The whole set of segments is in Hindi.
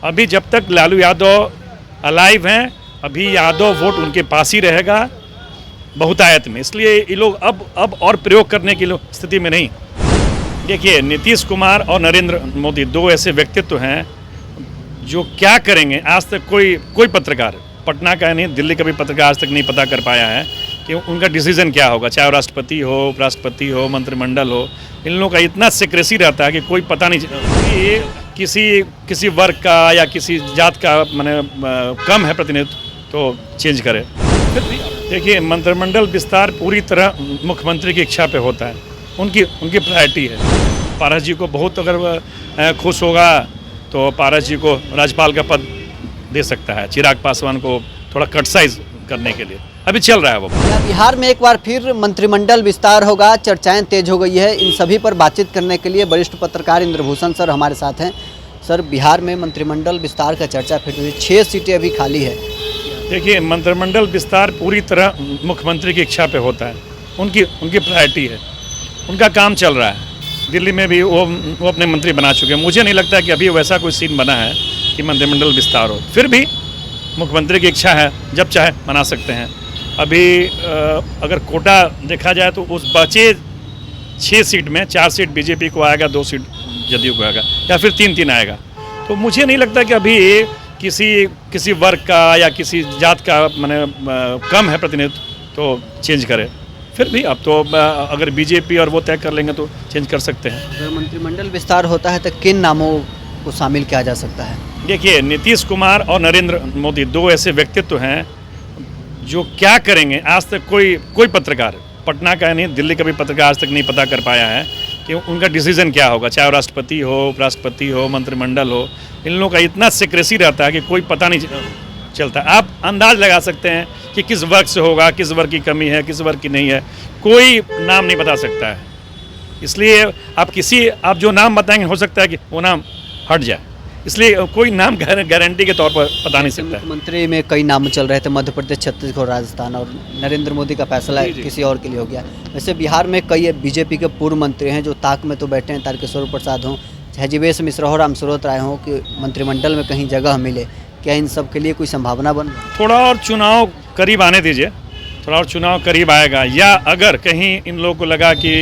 अभी जब तक लालू यादव अलाइव हैं, अभी यादव वोट उनके पास ही रहेगा बहुतायत में। इसलिए ये लोग अब और प्रयोग करने की स्थिति में नहीं। देखिए, नीतीश कुमार और नरेंद्र मोदी दो ऐसे व्यक्तित्व हैं जो क्या करेंगे, आज तक कोई पत्रकार, पटना का नहीं दिल्ली का भी पत्रकार आज तक नहीं पता कर पाया है कि उनका डिसीजन क्या होगा, चाहे वो राष्ट्रपति हो, उपराष्ट्रपति हो, मंत्रिमंडल हो। इन लोगों का इतना सीक्रेसी रहता है कि कोई पता नहीं कि किसी वर्ग का या किसी जात का माने कम है प्रतिनिधित्व तो चेंज करे। देखिए, मंत्रिमंडल विस्तार पूरी तरह मुख्यमंत्री की इच्छा पे होता है, उनकी प्रायोरिटी है। पारस जी को बहुत अगर खुश होगा तो पारस जी को राज्यपाल का पद दे सकता है, चिराग पासवान को थोड़ा कट साइज करने के लिए अभी चल रहा है वो। बिहार में एक बार फिर मंत्रिमंडल विस्तार होगा, चर्चाएं तेज हो गई है। इन सभी पर बातचीत करने के लिए वरिष्ठ पत्रकार इंद्रभूषण सर हमारे साथ हैं। सर, बिहार में मंत्रिमंडल विस्तार का चर्चा फिर 6 सीटें अभी खाली है। देखिए, मंत्रिमंडल विस्तार पूरी तरह मुख्यमंत्री की इच्छा पे होता है, उनकी प्रायोरिटी है, उनका काम चल रहा है। दिल्ली में भी वो अपने मंत्री बना चुके हैं। मुझे नहीं लगता कि अभी वैसा कोई सीन बना है कि मंत्रिमंडल विस्तार हो। फिर भी मुख्यमंत्री की इच्छा है, जब चाहे बना सकते हैं। अभी अगर कोटा देखा जाए तो उस बचे 6 सीट में 4 सीट बीजेपी को आएगा, 2 सीट जदयू को आएगा, या फिर 3-3 आएगा। तो मुझे नहीं लगता कि अभी किसी वर्ग का या किसी जात का माने कम है प्रतिनिधित्व तो चेंज करे। फिर भी अब तो अगर बीजेपी और वो तय कर लेंगे तो चेंज कर सकते हैं। अगर मंत्रिमंडल विस्तार होता है तो किन नामों को शामिल किया जा सकता है? देखिए, नीतीश कुमार और नरेंद्र मोदी दो ऐसे व्यक्तित्व हैं जो क्या करेंगे, आज तक कोई पत्रकार, पटना का नहीं दिल्ली का भी पत्रकार आज तक नहीं पता कर पाया है कि उनका डिसीजन क्या होगा, चाहे वो राष्ट्रपति हो, उपराष्ट्रपति हो, मंत्रिमंडल हो। इन लोगों का इतना सीक्रेसी रहता है कि कोई पता नहीं चलता। आप अंदाज लगा सकते हैं कि किस वर्ग से होगा, किस वर्ग की कमी है, किस वर्ग की नहीं है, कोई नाम नहीं बता सकता है। इसलिए आप जो नाम बताएंगे हो सकता है कि वो नाम हट जाए, इसलिए कोई नाम गारंटी के तौर पर पता नहीं सकता है। मुख्यमंत्री में कई नाम चल रहे थे, मध्य प्रदेश, छत्तीसगढ़, राजस्थान, और नरेंद्र मोदी का फैसला किसी और के लिए हो गया। वैसे बिहार में कई बीजेपी के पूर्व मंत्री हैं जो ताक में तो बैठे हैं, तारकिशोर प्रसाद हों, चाहे जीवेश मिश्रा हो, रामसूरत राय हो, कि मंत्रिमंडल में कहीं जगह मिले। क्या इन सब के लिए कोई संभावना बन रही है? थोड़ा और चुनाव करीब आने दीजिए, थोड़ा और चुनाव करीब आएगा, या अगर कहीं इन लोगों को लगा कि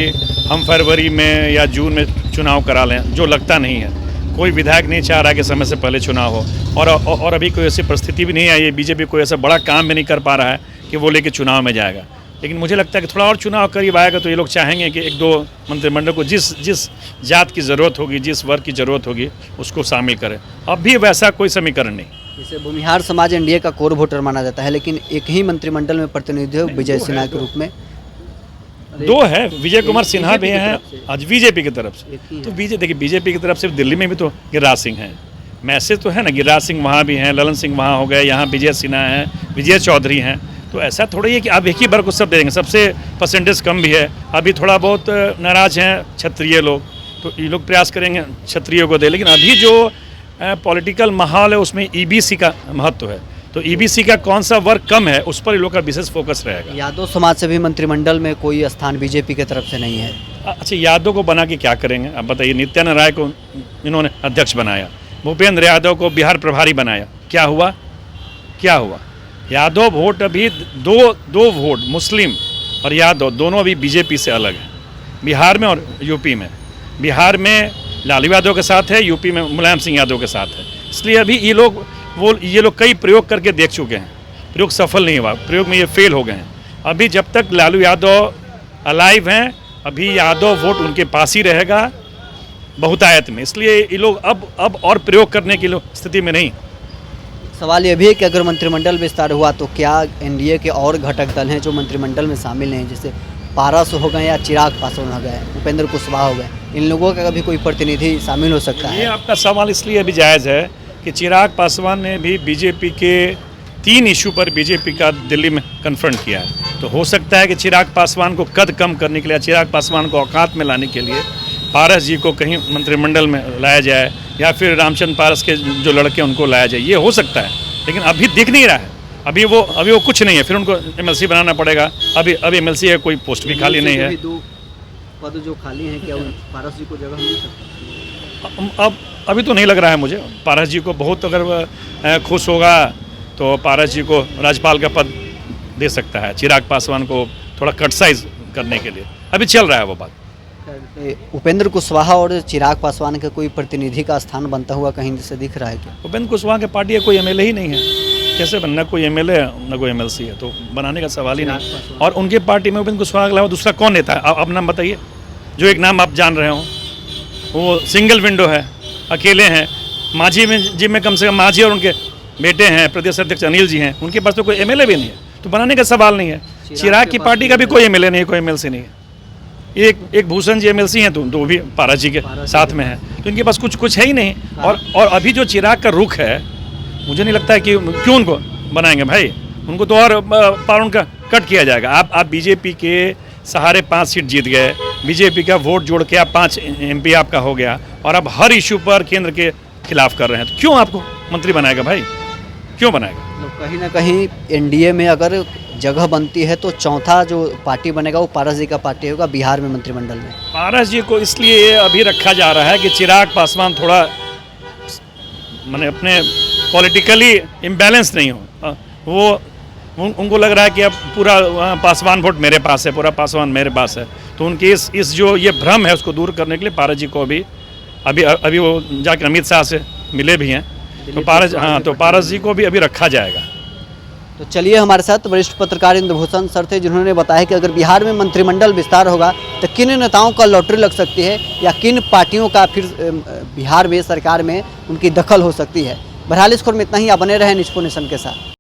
हम फरवरी में या जून में चुनाव करा लें, जो लगता नहीं है, कोई विधायक नहीं चाह रहा कि समय से पहले चुनाव हो, और अभी कोई ऐसी परिस्थिति भी नहीं आई है, बीजेपी कोई ऐसा बड़ा काम भी नहीं कर पा रहा है कि वो लेके चुनाव में जाएगा। लेकिन मुझे लगता है कि थोड़ा और चुनाव करीब आएगा तो ये लोग चाहेंगे कि 1-2 मंत्रिमंडल को जिस जात की ज़रूरत होगी, जिस वर्ग की ज़रूरत होगी, उसको शामिल करें। अब भी वैसा कोई समीकरण नहीं। जैसे भूमिहार समाज एनडीए का कोर वोटर माना जाता है, लेकिन एक ही मंत्रिमंडल में प्रतिनिधि हो विजय सिन्हा के रूप में 2 है। विजय कुमार सिन्हा भी हैं आज बीजेपी की तरफ से। तो देखिए, बीजेपी की तरफ से दिल्ली में भी तो गिरिराज सिंह हैं, मैसेज तो है ना, गिरिराज सिंह वहाँ भी हैं, ललन सिंह वहाँ हो गए, यहाँ विजय सिन्हा हैं, विजय चौधरी हैं। तो ऐसा थोड़ा ही है कि आप एक ही वर्ग को सब दे देंगे, सबसे परसेंटेज कम भी है। अभी थोड़ा बहुत नाराज हैं क्षत्रिय लोग, तो ये लोग प्रयास करेंगे क्षत्रियों को दे। लेकिन अभी जो पॉलिटिकल माहौल है उसमें ईबीसी का महत्व है, तो ईबीसी का कौन सा वर्ग कम है उस पर इन लोग का विशेष फोकस रहेगा। यादव समाज से भी मंत्रिमंडल में कोई स्थान बीजेपी की तरफ से नहीं है। अच्छा, यादव को बना के क्या करेंगे आप बताइए? नित्यानंद राय को इन्होंने अध्यक्ष बनाया, भूपेंद्र यादव को बिहार प्रभारी बनाया, क्या हुआ? यादव वोट अभी दो वोट मुस्लिम और यादव दोनों अभी बीजेपी से अलग हैं, बिहार में और यूपी में। बिहार में लालू यादव के साथ है, यूपी में मुलायम सिंह यादव के साथ है। इसलिए अभी ये लोग कई प्रयोग करके देख चुके हैं, प्रयोग सफल नहीं हुआ, प्रयोग में ये फेल हो गए हैं। अभी जब तक लालू यादव अलाइव हैं, अभी यादव वोट उनके पास ही रहेगा बहुतायत में। इसलिए ये लोग अब और प्रयोग करने की स्थिति में नहीं। सवाल ये भी है कि अगर मंत्रिमंडल विस्तार हुआ तो क्या एनडीए के और घटक दल हैं जो मंत्रिमंडल में शामिल हैं, जैसे पारस हो गए या चिराग पासवान हो गए, उपेंद्र कुशवाहा हो गए, इन लोगों का भी कोई प्रतिनिधि शामिल हो सकता है? ये आपका सवाल इसलिए भी जायज़ है कि चिराग पासवान ने भी बीजेपी के 3 इशू पर बीजेपी का दिल्ली में कन्फ्रंट किया है। तो हो सकता है कि चिराग पासवान को कद कम करने के लिए, चिराग पासवान को औकात में लाने के लिए पारस जी को कहीं मंत्रिमंडल में लाया जाए, या फिर रामचंद्र पारस के जो लड़के उनको लाया जाए, ये हो सकता है। लेकिन अभी दिख नहीं रहा है, अभी वो कुछ नहीं है, फिर उनको एमएलसी बनाना पड़ेगा। अभी एमएलसी है, कोई पोस्ट भी खाली नहीं है। 2 पद जो खाली हैं, क्या पारस जी को जगह मिल सकती है? अब अभी तो नहीं लग रहा है मुझे। पारस जी को बहुत अगर खुश होगा तो पारस जी को राज्यपाल का पद दे सकता है, चिराग पासवान को थोड़ा क्रिटिसाइज करने के लिए। अभी चल रहा है वो बात। उपेंद्र कुशवाहा और चिराग पासवान का कोई प्रतिनिधि का स्थान बनता हुआ कहीं से दिख रहा है क्या? उपेंद्र कुशवाहा के पार्टी का कोई एमएलए ही नहीं है, कैसे बनना? कोई एमएलए न कोई एमएलसी है, तो बनाने का सवाल ही नहीं। और उनके पार्टी में उपेंद्र कुशवाहा के अलावा दूसरा कौन नेता है? आप नाम बताइए, जो एक नाम आप जान रहे हो। वो सिंगल विंडो है, अकेले हैं। मांझी में जी में कम से कम मांझी और उनके बेटे हैं, प्रदेश अध्यक्ष अनिल जी हैं, उनके पास तो कोई एमएलए भी नहीं है, तो बनाने का सवाल नहीं है। चिराग की पार्टी का भी कोई एमएलए नहीं है, कोई एमएलसी नहीं है। एक भूषण जी एमएलसी हैं, तो वो भी पारस जी के साथ में है, तो इनके पास कुछ है ही नहीं। और अभी जो चिराग का रुख है, मुझे नहीं लगता है कि क्यों उनको बनाएंगे भाई। उनको तो और पार उनका कट किया जाएगा। आप बीजेपी के सहारे 5 सीट जीत गए, बीजेपी का वोट जोड़ के आप 5 MP आपका हो गया, और अब हर इशू पर केंद्र के खिलाफ कर रहे हैं, तो क्यों आपको मंत्री बनाएगा भाई? क्यों बनाएगा? कहीं ना कहीं एनडीए में अगर जगह बनती है तो चौथा जो पार्टी बनेगा वो पारस जी का पार्टी होगा बिहार में मंत्रिमंडल में। पारस जी को इसलिए अभी रखा जा रहा है कि चिराग पासवान थोड़ा माने अपने पॉलिटिकली इम्बैलेंस नहीं हो। वो उनको लग रहा है कि अब पूरा पासवान वोट मेरे पास है, पूरा पासवान मेरे पास है, तो उनकी इस जो ये भ्रम है उसको दूर करने के लिए पारस जी को अभी वो जाकर अमित शाह से मिले भी हैं, तो पारस जी को भी अभी रखा जाएगा। तो चलिए, हमारे साथ वरिष्ठ पत्रकार इंद्रभूषण सर थे, जिन्होंने बताया कि अगर बिहार में मंत्रिमंडल विस्तार होगा तो किन नेताओं का लॉटरी लग सकती है या किन पार्टियों का फिर बिहार में सरकार में उनकी दखल हो सकती है। बहरहाल इस खबर में इतना ही। आप बने रहे न्यूज़4नेशन के साथ।